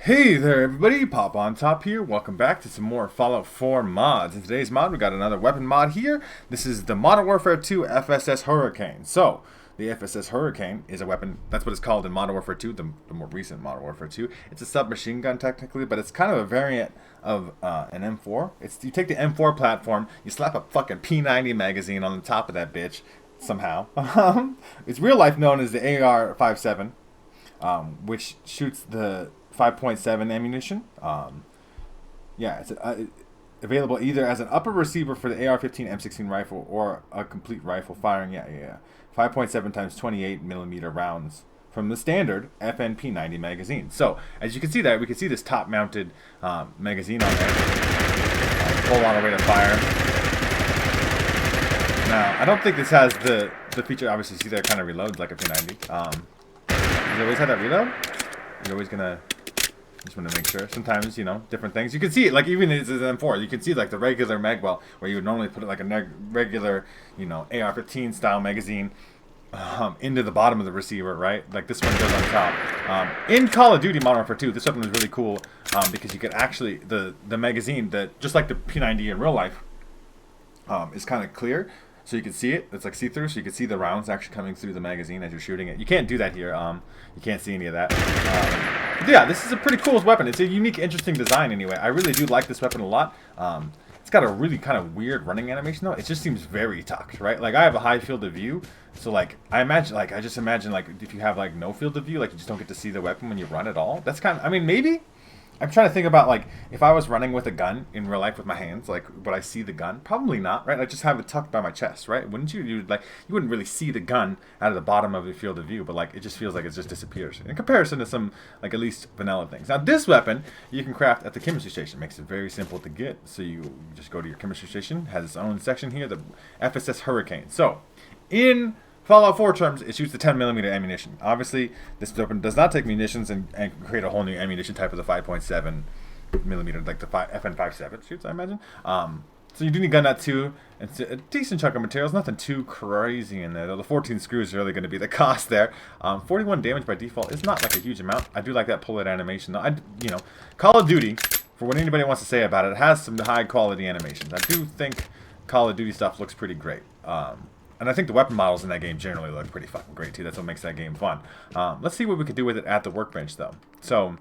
Hey there everybody, Pop on Top here. Welcome back to some more Fallout 4 mods. In today's mod, we got another weapon mod here. This is the Modern Warfare 2 FSS Hurricane. So, the FSS Hurricane is a weapon, that's what it's called in Modern Warfare 2, the more recent Modern Warfare 2. It's a submachine gun technically, but it's kind of a variant of an M4. You take the M4 platform, you slap a fucking P90 magazine on the top of that bitch, somehow. It's real life known as the AR-57, which shoots the 5.7 ammunition. Yeah, it's available either as an upper receiver for the AR-15 M16 rifle or a complete rifle firing. 5.7 times 28 millimeter rounds from the standard FNP90 magazine. So as you can see there, we can see this top-mounted magazine on there. Full auto rate of fire. Now, I don't think this has the feature. Obviously, see there, it kind of reloads like a P90. Does it always have that reload? You're always gonna. Just want to make sure. Sometimes, you know, different things. You can see it, like, even as an M4, you can see, like, the regular magwell, where you would normally put it, like, a regular, you know, AR-15 style magazine into the bottom of the receiver, right? Like, this one goes on top. In Call of Duty Modern Warfare 2, this weapon was really cool because you could actually, the magazine, that just like the P90 in real life, is kind of clear. So you can see it. It's like see-through, so you can see the rounds actually coming through the magazine as you're shooting it. You can't do that here. You can't see any of that. But yeah, this is a pretty cool weapon. It's a unique, interesting design anyway. I really do like this weapon a lot. It's got a really kind of weird running animation though. It just seems very tucked, right? Like, I have a high field of view, so like I just imagine like if you have like no field of view, like you just don't get to see the weapon when you run at all. That's kind of, I mean, maybe. I'm trying to think about, like, if I was running with a gun in real life with my hands, like, would I see the gun? Probably not, right? I just have it tucked by my chest, right? Wouldn't you? You wouldn't really see the gun out of the bottom of your field of view, but, like, it just feels like it just disappears in comparison to some, like, at least vanilla things. Now, this weapon you can craft at the chemistry station. It makes it very simple to get. So you just go to your chemistry station. It has its own section here, the FSS Hurricane. So, in Fallout 4 terms, it shoots the 10mm ammunition. Obviously, this weapon does not take munitions and create a whole new ammunition type of the 5.7mm, like the FN57 shoots, I imagine. So you do need gun nut too. It's a decent chunk of materials, nothing too crazy in there. Though the 14 screws are really going to be the cost there. 41 damage by default is not like a huge amount. I do like that bullet animation though. You know, Call of Duty, for what anybody wants to say about it, has some high quality animations. I do think Call of Duty stuff looks pretty great. And I think the weapon models in that game generally look pretty fucking great too. That's what makes that game fun. Let's see what we can do with it at the workbench though. So,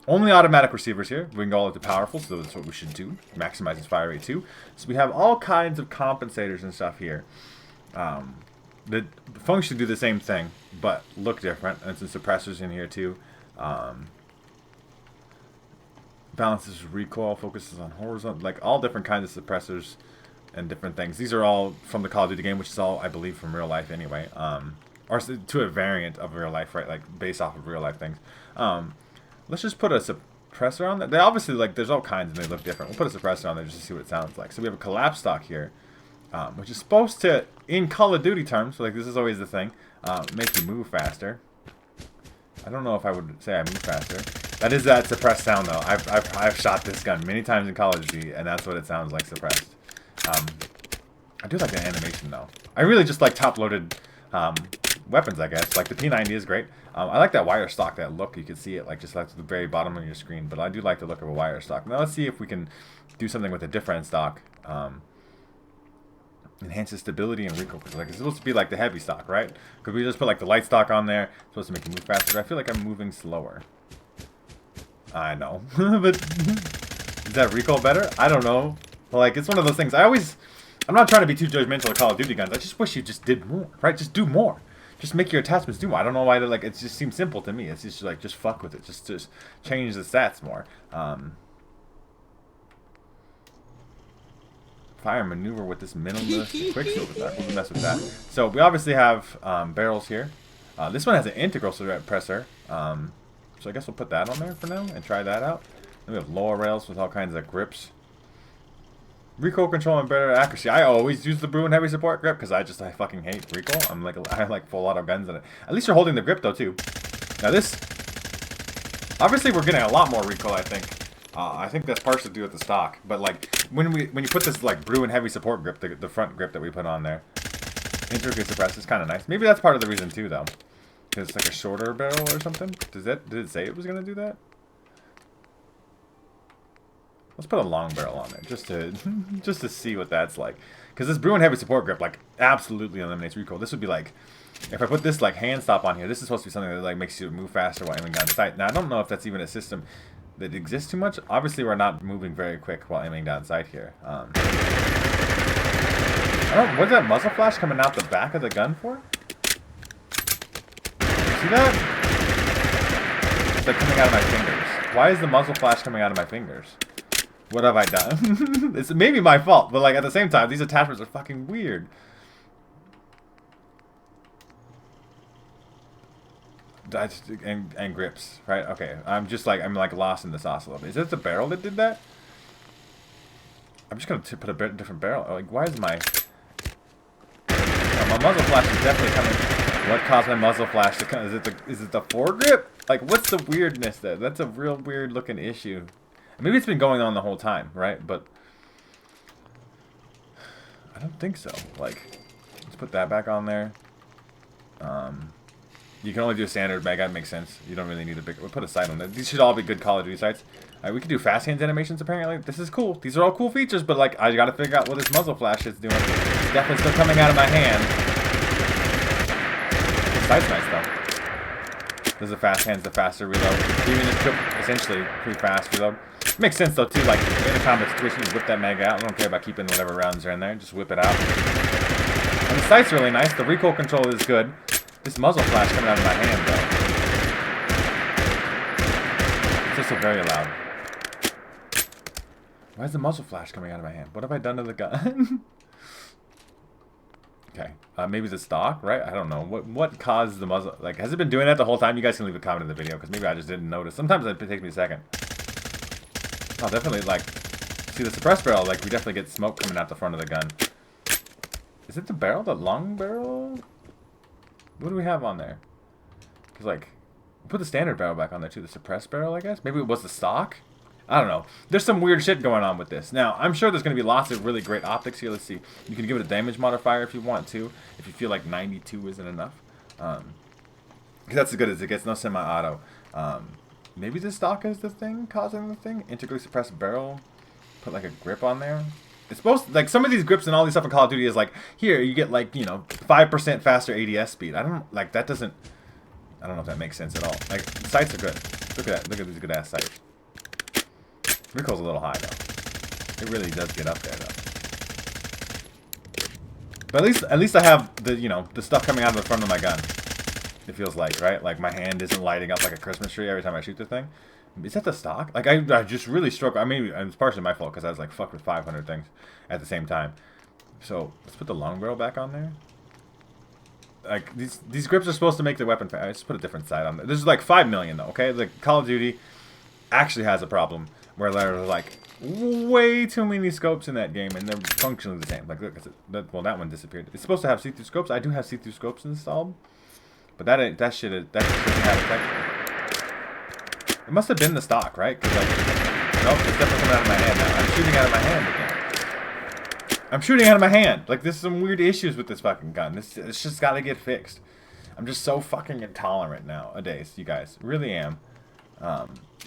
only automatic receivers here. We can go all up to powerful, so that's what we should do. Maximizes fire rate too. So we have all kinds of compensators and stuff here. The function do the same thing, but look different. And some suppressors in here too. Balances recoil, focuses on horizontal, like all different kinds of suppressors and different things. These are all from the Call of Duty game, which is all, I believe, from real life anyway. Or to a variant of real life, right? Like, based off of real life things. Let's just put a suppressor on there. They obviously, like, there's all kinds and they look different. We'll put a suppressor on there just to see what it sounds like. So we have a collapse stock here, which is supposed to, in Call of Duty terms, like this is always the thing, make you move faster. I don't know if I would say I move faster. That is that suppressed sound, though. I've shot this gun many times in Call of Duty, and that's what it sounds like, suppressed. I do like the animation though. I really just like top-loaded weapons, I guess. Like the P90 is great. I like that wire stock, that look. You can see it like just like to the very bottom of your screen. But I do like the look of a wire stock. Now let's see if we can do something with a different stock. Enhances stability and recoil. Like it's supposed to be like the heavy stock, right? Could we just put like the light stock on there? It's supposed to make you move faster. I feel like I'm moving slower. I know, but is that recoil better? I don't know. Like, it's one of those things. I'm not trying to be too judgmental of Call of Duty guns. I just wish you just did more, right? Just do more. Just make your attachments do more. I don't know why, like, it just seems simple to me. It's just like, just fuck with it. Just change the stats more. Fire maneuver with this minimalist quicksilver stock. We'll mess with that. So, we obviously have barrels here. This one has an integral suppressor. So, I guess we'll put that on there for now and try that out. Then we have lower rails with all kinds of grips. Recoil control and better accuracy. I always use the Bruin heavy support grip because I fucking hate recoil. I like full auto guns in it. At least you're holding the grip though too. Now this, obviously we're getting a lot more recoil. I think that's partially to do with the stock. But like when you put this like Bruin heavy support grip, the front grip that we put on there, intricate suppress is kind of nice. Maybe that's part of the reason too though, because it's like a shorter barrel or something. Did it say it was gonna do that? Let's put a long barrel on there just to just to see what that's like. Because this Bruin heavy support grip like absolutely eliminates recoil. This would be like, if I put this like hand stop on here, this is supposed to be something that like makes you move faster while aiming down sight. Now I don't know if that's even a system that exists too much. Obviously we're not moving very quick while aiming down sight here. I don't. What's that muzzle flash coming out the back of the gun for? See that? It's like coming out of my fingers. Why is the muzzle flash coming out of my fingers? What have I done? It's maybe my fault, but like at the same time, these attachments are fucking weird. And grips, right? Okay, I'm like lost in the sauce a little bit. Is it the barrel that did that? I'm just gonna put a different barrel. Like, why is my my muzzle flash is definitely coming? What caused my muzzle flash to come? Is it the foregrip? Like, what's the weirdness there? That's a real weird looking issue. Maybe it's been going on the whole time, right? But I don't think so. Like, let's put that back on there. You can only do a standard mag. That makes sense. You don't really need a big. We'll put a sight on there. These should all be good Call of Duty sights. We can do fast hands animations. Apparently, this is cool. These are all cool features, but like, I got to figure out what this muzzle flash is doing. It's definitely still coming out of my hand. The sight's nice though. Does the fast hands the faster reload? Even if essentially pretty fast reload. Makes sense though too. Like in a combat situation, you whip that mag out. I don't care about keeping whatever rounds are in there. Just whip it out. And the sight's really nice. The recoil control is good. This muzzle flash coming out of my hand though. It's also very loud. Why is the muzzle flash coming out of my hand? What have I done to the gun? Okay, maybe the stock, right? I don't know. What caused the muzzle? Like, has it been doing that the whole time? You guys can leave a comment in the video, because maybe I just didn't notice. Sometimes it takes me a second. Oh, definitely, like, see the suppressed barrel, like, we definitely get smoke coming out the front of the gun. Is it the barrel? The long barrel? What do we have on there? Because, like, we put the standard barrel back on there, too. The suppressed barrel, I guess? Maybe it was the stock? I don't know. There's some weird shit going on with this. Now, I'm sure there's going to be lots of really great optics here. Let's see. You can give it a damage modifier if you want to. If you feel like 92 isn't enough. Because that's as good as it gets. No semi-auto. Maybe the stock is the thing causing the thing? Integrally suppressed barrel. Put like a grip on there. It's supposed to, like, some of these grips and all these stuff in Call of Duty is like, here, you get like, you know, 5% faster ADS speed. I don't, like, that doesn't, I don't know if that makes sense at all. Like, the sights are good. Look at that. Look at these good ass sights. Recoil's a little high though. It really does get up there though. But at least I have the, you know, the stuff coming out of the front of my gun. It feels like, right? Like my hand isn't lighting up like a Christmas tree every time I shoot the thing. Is that the stock? Like I just really struck. I mean, it's partially my fault because I was like fuck with 500 things at the same time. So let's put the long barrel back on there. Like these grips are supposed to make the weapon. Let's put a different side on there. This is like 5 million though. Okay, like Call of Duty actually has a problem where there's like way too many scopes in that game and they're functionally the same. Like look, well that one disappeared. It's supposed to have see-through scopes. I do have see-through scopes installed, but that shit doesn't have effect. It must have been the stock, right? Cause like, nope, it's definitely coming out of my hand now. I'm shooting out of my hand again. I'm shooting out of my hand. Like there's some weird issues with this fucking gun. It's just got to get fixed. I'm just so fucking intolerant nowadays, you guys. Really am.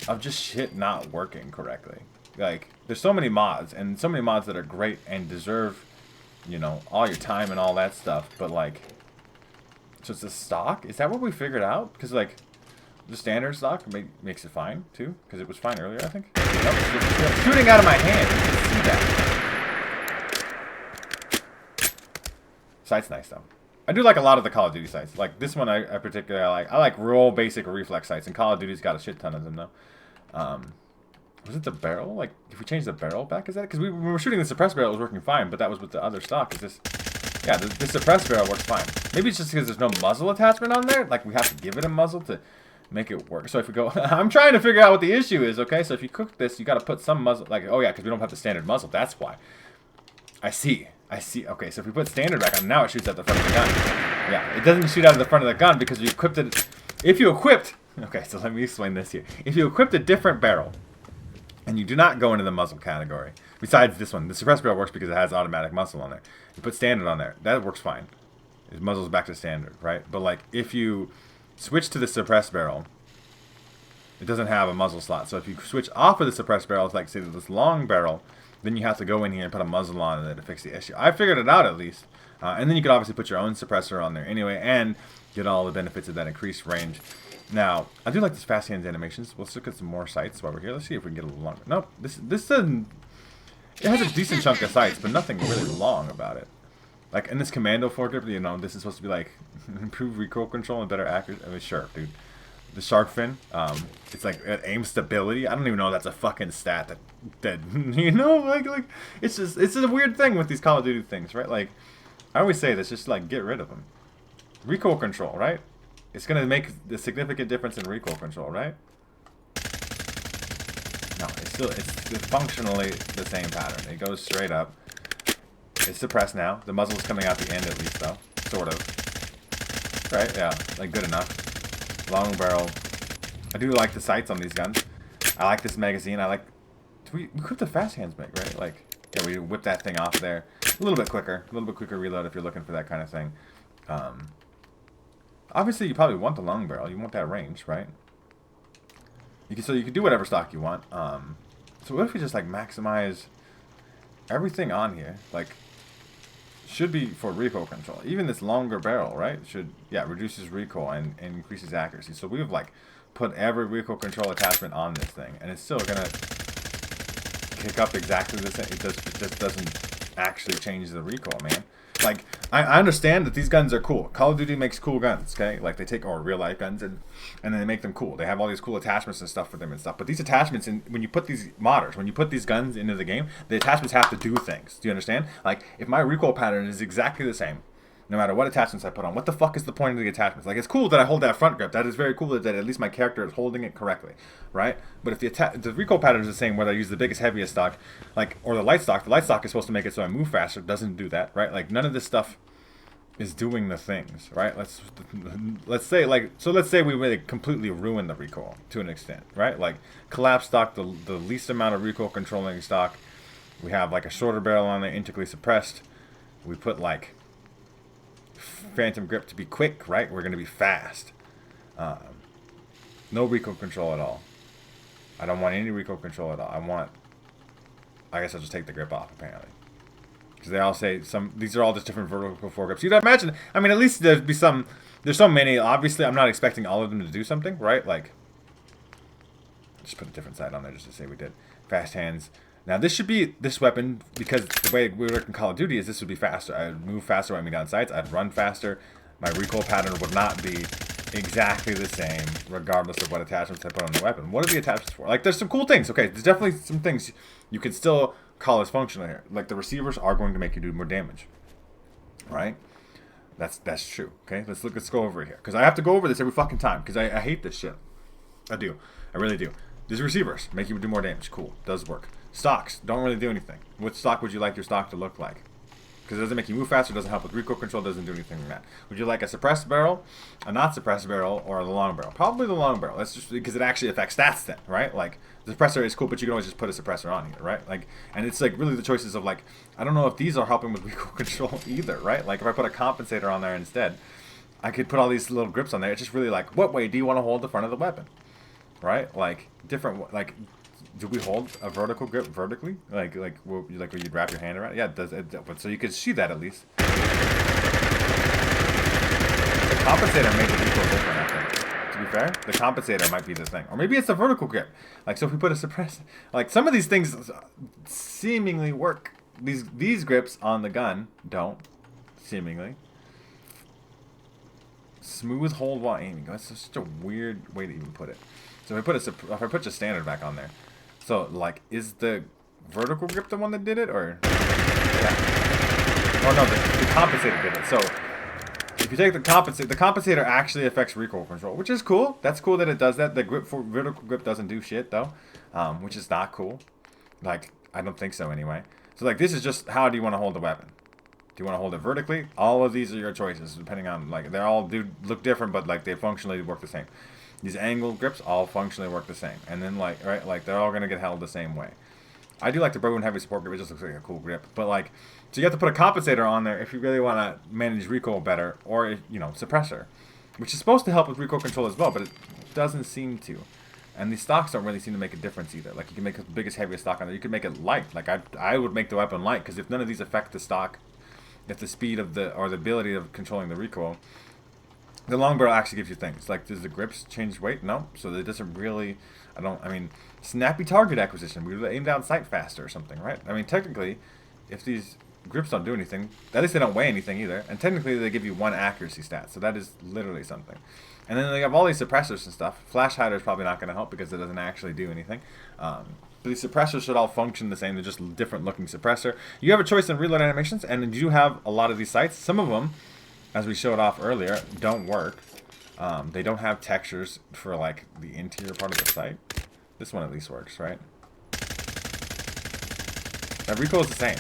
Of just shit not working correctly. Like, there's so many mods, and so many mods that are great and deserve, you know, all your time and all that stuff, but like, so it's a stock? Is that what we figured out? Because like, the standard stock makes it fine, too, because it was fine earlier, I think. Nope, it's shooting out of my hand, you can see that. Sight's nice, though. I do like a lot of the Call of Duty sights. Like this one, I particularly like. I like real basic reflex sights, and Call of Duty's got a shit ton of them though. Was it the barrel? Like, if we change the barrel back, is that? Because when we were shooting the suppressed barrel, it was working fine, but that was with the other stock. Is this? Yeah, the suppressed barrel works fine. Maybe it's just because there's no muzzle attachment on there. Like we have to give it a muzzle to make it work. So if we go, I'm trying to figure out what the issue is. Okay, so if you cook this, you got to put some muzzle. Like, oh yeah, because we don't have the standard muzzle. That's why. I see. Okay, so if we put standard back on, now it shoots out the front of the gun. Yeah, it doesn't shoot out of the front of the gun because you equipped it. If you equipped, okay, so let me explain this here. If you equipped a different barrel, and you do not go into the muzzle category, besides this one, the suppressed barrel works because it has automatic muzzle on there. You put standard on there, that works fine. It muzzles back to standard, right? But like, if you switch to the suppressed barrel, it doesn't have a muzzle slot. So if you switch off of the suppressed barrel, it's like say this long barrel, then you have to go in here and put a muzzle on it to fix the issue. I figured it out at least. And then you could obviously put your own suppressor on there anyway and get all the benefits of that increased range. Now, I do like this fast hands animations. Let's look at some more sights while we're here. Let's see if we can get a little longer. Nope, this doesn't... It has a decent chunk of sights, but nothing really long about it. Like, in this commando foregrip, you know, this is supposed to be like, improved recoil control and better accuracy. I mean, sure, dude. The shark fin, it's like aim stability. I don't even know if that's a fucking stat that you know, like, it's just, it's a weird thing with these Call of Duty things, right? Like, I always say this, just like, get rid of them. Recoil control, right? It's going to make a significant difference in recoil control, right? No, it's functionally the same pattern. It goes straight up. It's suppressed now. The muzzle's coming out the end at least, though. Sort of. Right, yeah, like good enough. Long barrel. I do like the sights on these guns. I like this magazine. I like... We equip the fast hands mag, right? Like, yeah, we whip that thing off there. A little bit quicker reload if you're looking for that kind of thing. Obviously, you probably want the long barrel. You want that range, right? So you can do whatever stock you want. So what if we just like maximize everything on here? Like, should be for recoil control. Even this longer barrel, right? Should, yeah, reduces recoil and increases accuracy. So we've like put every recoil control attachment on this thing, and it's still gonna kick up exactly the same. It just doesn't actually change the recoil, man. Like, I understand that these guns are cool. Call of Duty makes cool guns, okay? Like, they take our real-life guns and then they make them cool. They have all these cool attachments and stuff for them and stuff. But these attachments, when you put these modders, when you put these guns into the game, the attachments have to do things. Do you understand? Like, if my recoil pattern is exactly the same, no matter what attachments I put on, what the fuck is the point of the attachments? Like, it's cool that I hold that front grip. That is very cool that at least my character is holding it correctly, right? But if the recoil pattern is the same, whether I use the biggest, heaviest stock, like, or the light stock is supposed to make it so I move faster. It doesn't do that, right? Like, none of this stuff is doing the things, right? Let's say we really completely ruin the recoil to an extent, right? Like, collapse stock, the least amount of recoil controlling stock. We have like a shorter barrel on there, integrally suppressed. We put like phantom grip to be quick, right? We're gonna be fast. No recoil control at all. I don't want any recoil control at all. I guess I'll just take the grip off apparently. Because they all say these are all just different vertical foregrips. You'd imagine, I mean, at least there's so many. Obviously, I'm not expecting all of them to do something, right? Like, just put a different side on there just to say we did. Fast hands. Now, this should be this weapon, because the way we work in Call of Duty is this would be faster. I'd move faster when we got sights. I'd run faster. My recoil pattern would not be exactly the same, regardless of what attachments I put on the weapon. What are the attachments for? Like, there's some cool things. Okay, there's definitely some things you can still call as functional here. Like, the receivers are going to make you do more damage, right? That's true. Okay, let's go over here, because I have to go over this every fucking time, because I hate this shit. I do. I really do. These receivers make you do more damage. Cool, does work. Stocks don't really do anything. What stock would you like your stock to look like? Because it doesn't make you move faster, doesn't help with recoil control, doesn't do anything like that. Would you like a suppressed barrel, a not suppressed barrel, or the long barrel? Probably the long barrel. That's just because it actually affects stats then, right? Like, the suppressor is cool, but you can always just put a suppressor on here, right? Like, and it's like really the choices of like, I don't know if these are helping with recoil control either, right? Like, if I put a compensator on there instead, I could put all these little grips on there. It's just really like, what way do you want to hold the front of the weapon, right? Like, different, like, do we hold a vertical grip vertically? Like where you'd wrap your hand around it? Yeah, it does. So you could see that at least. The compensator made the recoil different, I think. To be fair, the compensator might be the thing. Or maybe it's a vertical grip. Like, so if we put a suppressor... Like, some of these things seemingly work. These grips on the gun don't, seemingly. Smooth hold while aiming. That's such a weird way to even put it. So if I put just standard back on there, so like, is the vertical grip the one that did it, or yeah? Oh no, the compensator did it. So if you take the compensator actually affects recoil control, which is cool. That's cool that it does that. The vertical grip doesn't do shit though, which is not cool. Like, I don't think so anyway. So like, this is just how do you want to hold the weapon? Do you want to hold it vertically? All of these are your choices, depending on, like, they all do look different, but like they functionally work the same. These angle grips all functionally work the same. And then, like, right, like, they're all going to get held the same way. I do like the Broken Heavy Support grip. It just looks like a cool grip. But, like, so you have to put a compensator on there if you really want to manage recoil better. Or, you know, suppressor. Which is supposed to help with recoil control as well, but it doesn't seem to. And these stocks don't really seem to make a difference either. Like, you can make the biggest, heaviest stock on there. You could make it light. Like, I would make the weapon light, because if none of these affect the stock, if the speed of or the ability of controlling the recoil, the long barrel actually gives you things. Like, does the grips change weight? No. So it doesn't really, I mean, snappy target acquisition. We would aim down sight faster or something, right? I mean, technically, if these grips don't do anything, at least they don't weigh anything either. And technically, they give you 1 accuracy stat. So that is literally something. And then they have all these suppressors and stuff. Flash hider is probably not going to help because it doesn't actually do anything. But these suppressors should all function the same. They're just different looking suppressor. You have a choice in reload animations, and you do have a lot of these sights. Some of them, as we showed off earlier, don't work. They don't have textures for like the interior part of the sight. This one at least works, right? That recoil is the same,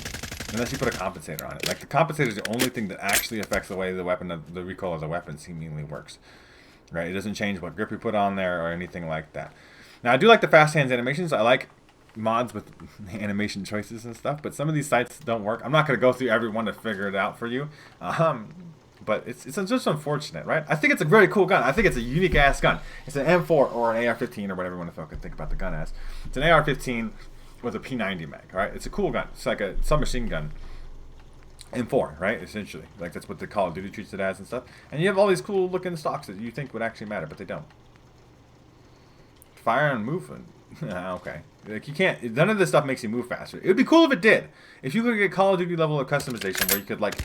unless you put a compensator on it. Like, the compensator is the only thing that actually affects the way the recoil of the weapon seemingly works. Right? It doesn't change what grip you put on there or anything like that. Now, I do like the fast hands animations. I like mods with animation choices and stuff, but some of these sights don't work. I'm not going to go through every one to figure it out for you. But it's just unfortunate, right? I think it's a very cool gun. I think it's a unique ass gun. It's an M4 or an AR-15 or whatever you want to think about the gun as. It's an AR-15 with a P90 mag, right? It's a cool gun. It's like a submachine gun. M4, right? Essentially, like that's what the Call of Duty treats it as and stuff. And you have all these cool looking stocks that you think would actually matter, but they don't. Fire and movement. Okay, like you can't. None of this stuff makes you move faster. It would be cool if it did. If you could get Call of Duty level of customization where you could like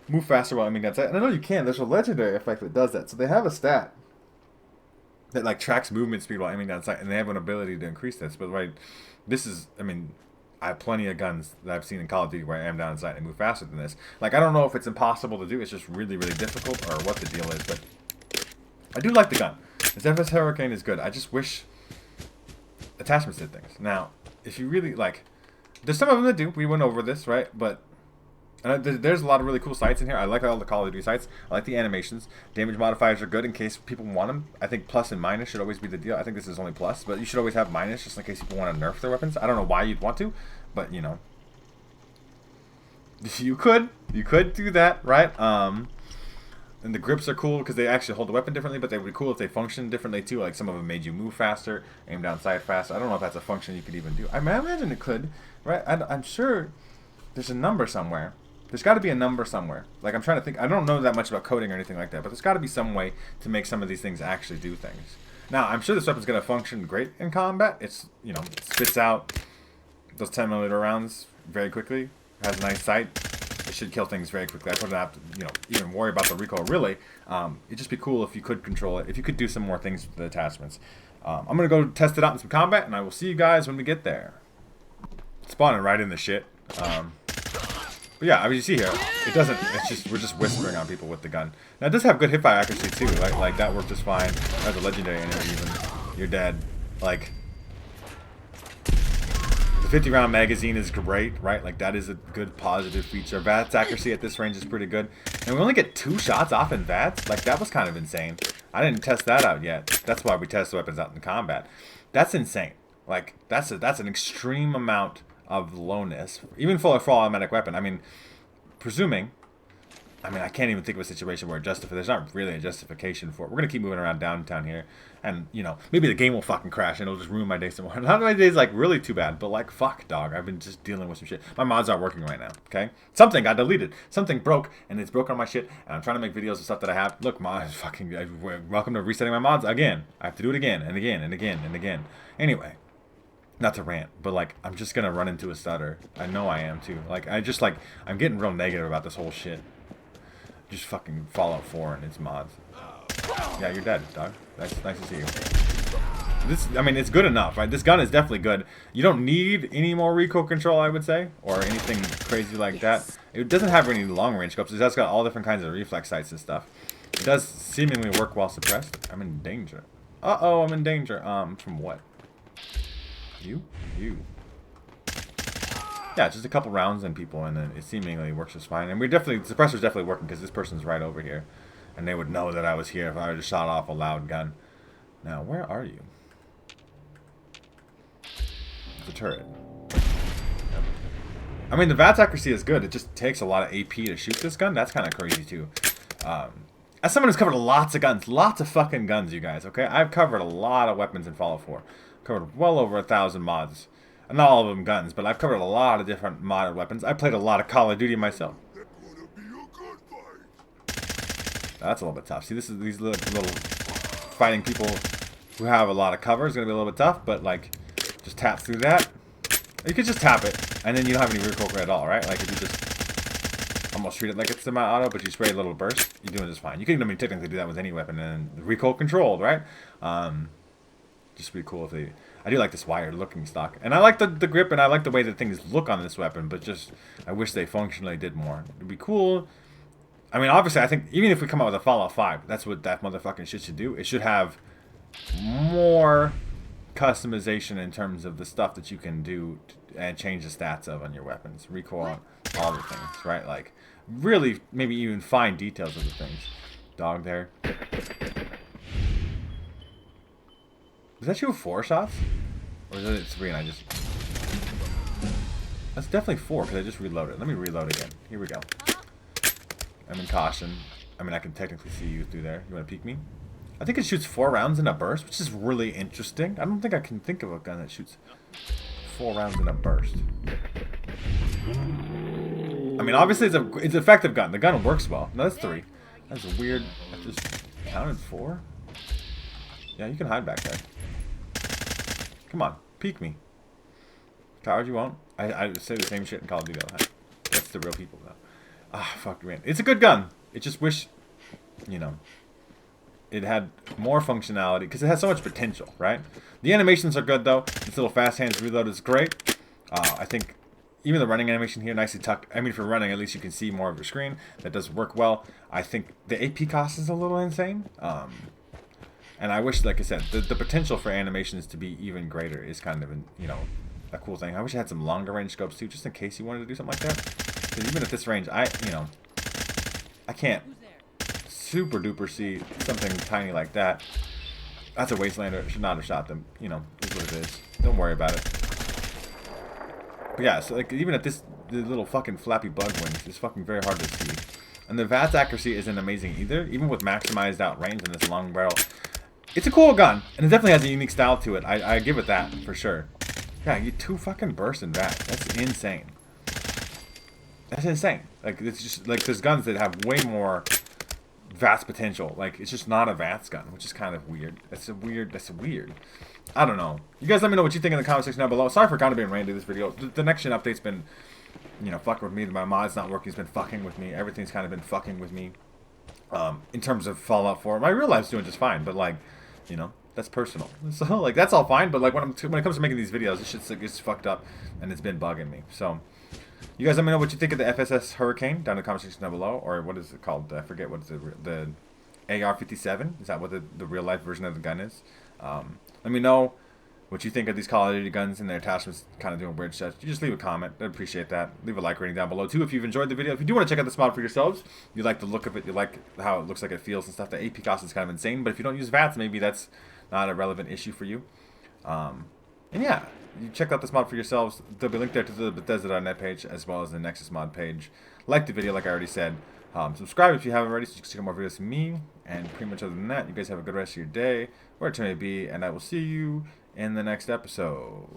move faster while aiming down sight. And I know you can. There's a legendary effect that does that. So they have a stat that like tracks movement speed while aiming down sight, and they have an ability to increase this. But right, this is. I mean, I have plenty of guns that I've seen in Call of Duty where I am down sight and move faster than this. Like, I don't know if it's impossible to do. It's just really, really difficult or what the deal is. But I do like the gun. This FSS Hurricane is good. I just wish attachments did things. Now, if you really, like, there's some of them that do. We went over this, right? But there's a lot of really cool sights in here. I like all the Call of Duty sights. I like the animations. Damage modifiers are good in case people want them. I think plus and minus should always be the deal. I think this is only plus, but you should always have minus just in case people want to nerf their weapons. I don't know why you'd want to, but you know, you could do that, right? And the grips are cool because they actually hold the weapon differently, but they would be cool if they function differently too. Like some of them made you move faster, aim down sight faster. I don't know if that's a function you could even do. I imagine it could, right? I'm sure there's a number somewhere. There's got to be a number somewhere. Like, I'm trying to think. I don't know that much about coding or anything like that, but there's got to be some way to make some of these things actually do things. Now, I'm sure this weapon's going to function great in combat. It's, you know, it spits out those 10mm rounds very quickly. It has a nice sight. It should kill things very quickly. I wouldn't have to, you know, even worry about the recoil, really. It'd just be cool if you could control it, if you could do some more things with the attachments. I'm going to go test it out in some combat, and I will see you guys when we get there. Spawning right in the shit. But yeah, I mean, you see here, it doesn't, it's just, we're just whispering on people with the gun. Now, it does have good hipfire accuracy, too. Like that worked just fine. That's a legendary enemy, even. You're dead. Like, the 50-round magazine is great, right? Like, that is a good positive feature. VATS accuracy at this range is pretty good. And we only get 2 shots off in VATS? Like, that was kind of insane. I didn't test that out yet. That's why we test weapons out in combat. That's insane. Like, that's an extreme amount of lowness, even for a full automatic weapon. I mean, I can't even think of a situation where there's not really a justification for it. We're gonna keep moving around downtown here, and you know, maybe the game will fucking crash and it'll just ruin my day some more. Not my day's like really too bad, but like fuck, dog. I've been just dealing with some shit. My mods aren't working right now. Okay, something got deleted, something broke, and it's broken on my shit. And I'm trying to make videos of stuff that I have. Look, mods, welcome to resetting my mods again. I have to do it again and again and again and again. Anyway. Not to rant, but like, I'm just gonna run into a stutter. I know I am too. Like, I'm getting real negative about this whole shit. Just fucking Fallout 4 and its mods. Yeah, you're dead, dog. That's nice to see you. I mean, it's good enough, right? This gun is definitely good. You don't need any more recoil control, I would say, or anything crazy like that. It doesn't have any long range scopes. It has got all different kinds of reflex sights and stuff. It does seemingly work while suppressed. I'm in danger. Uh-oh, I'm in danger. From what? You? Yeah, just a couple rounds and people, and then it seemingly works just fine. And the suppressor's definitely working because this person's right over here. And they would know that I was here if I just shot off a loud gun. Now, where are you? It's a turret. I mean, the VATS accuracy is good. It just takes a lot of AP to shoot this gun. That's kind of crazy, too. as someone who's covered lots of guns, lots of fucking guns, you guys, okay? I've covered a lot of weapons in Fallout 4. Covered well over 1,000 mods. Not all of them guns, but I've covered a lot of different modded weapons. I played a lot of Call of Duty myself. That's a little bit tough. See, this is these little fighting people who have a lot of cover is going to be a little bit tough, but like, just tap through that. You could just tap it, and then you don't have any recoil at all, right? Like, if you just almost treat it like it's semi-auto, but you spray a little burst, you're doing just fine. You can, I mean, technically do that with any weapon, and recoil controlled, right? Just pretty cool if they... I do like this wired looking stock. And I like the grip, and I like the way that things look on this weapon, but just, I wish they functionally did more. It'd be cool. I mean, obviously, I think, even if we come out with a Fallout 5, that's what that motherfucking shit should do. It should have more customization in terms of the stuff that you can do and change the stats of on your weapons. Recoil, all the things, right? Like, really, maybe even fine details of the things. Dog there. Is that you 4 shots? Or is it 3 and I just... That's definitely 4 because I just reloaded. Let me reload again. Here we go. I'm in caution. I mean, I can technically see you through there. You want to peek me? I think it shoots 4 rounds in a burst, which is really interesting. I don't think I can think of a gun that shoots 4 rounds in a burst. I mean, obviously it's an effective gun. The gun works well. No, that's 3. That's weird. I just counted 4. Yeah, you can hide back there. Come on, peek me. Coward, you won't. I say the same shit in Call of Duty all the time. That's the real people, though. Ah, fuck, man. It's a good gun. It just wish, you know, it had more functionality, because it has so much potential, right? The animations are good, though. This little fast hands reload is great. I think even the running animation here, nicely tucked. I mean, if you're running, at least you can see more of your screen. That does work well. I think the AP cost is a little insane. And I wish, like I said, the potential for animations to be even greater is kind of, you know, a cool thing. I wish I had some longer range scopes too, just in case you wanted to do something like that. Because even at this range, you know, I can't super duper see something tiny like that. That's a wastelander. Should not have shot them. You know, is what it is. Don't worry about it. But yeah, so like even at the little fucking flappy bug wings, it's fucking very hard to see. And the VATS accuracy isn't amazing either, even with maximized out range and this long barrel. It's a cool gun, and it definitely has a unique style to it. I give it that, for sure. Yeah, you 2 fucking bursts in VATS. That's insane. That's insane. Like, it's just, like, there's guns that have way more VATS potential. Like, it's just not a VATS gun, which is kind of weird. That's weird. I don't know. You guys let me know what you think in the comment section down below. Sorry for kind of being randy this video. The next gen update's been, you know, fucking with me. My mod's not working. It's been fucking with me. Everything's kind of been fucking with me. In terms of Fallout 4. My real life's doing just fine, but, like, you know, that's personal. So, like, that's all fine, but, like, when it comes to making these videos, this shit's gets fucked up, and it's been bugging me. So, you guys let me know what you think of the FSS Hurricane down in the comment section down below, or what is it called? I forget what the AR-57? Is that what the real-life version of the gun is? Let me know what you think of these Call of Duty guns and their attachments kind of doing weird stuff. You just leave a comment. I'd appreciate that. Leave a like rating down below, too, if you've enjoyed the video. If you do want to check out this mod for yourselves, you like the look of it, you like how it looks like it feels and stuff, the AP cost is kind of insane, but if you don't use VATS, maybe that's not a relevant issue for you. And yeah, you check out this mod for yourselves. There'll be a link there to the Bethesda.net page, as well as the Nexus mod page. Like the video, like I already said. Subscribe if you haven't already, so you can see more videos from me. And pretty much other than that, you guys have a good rest of your day, where it may be, and I will see you in the next episode.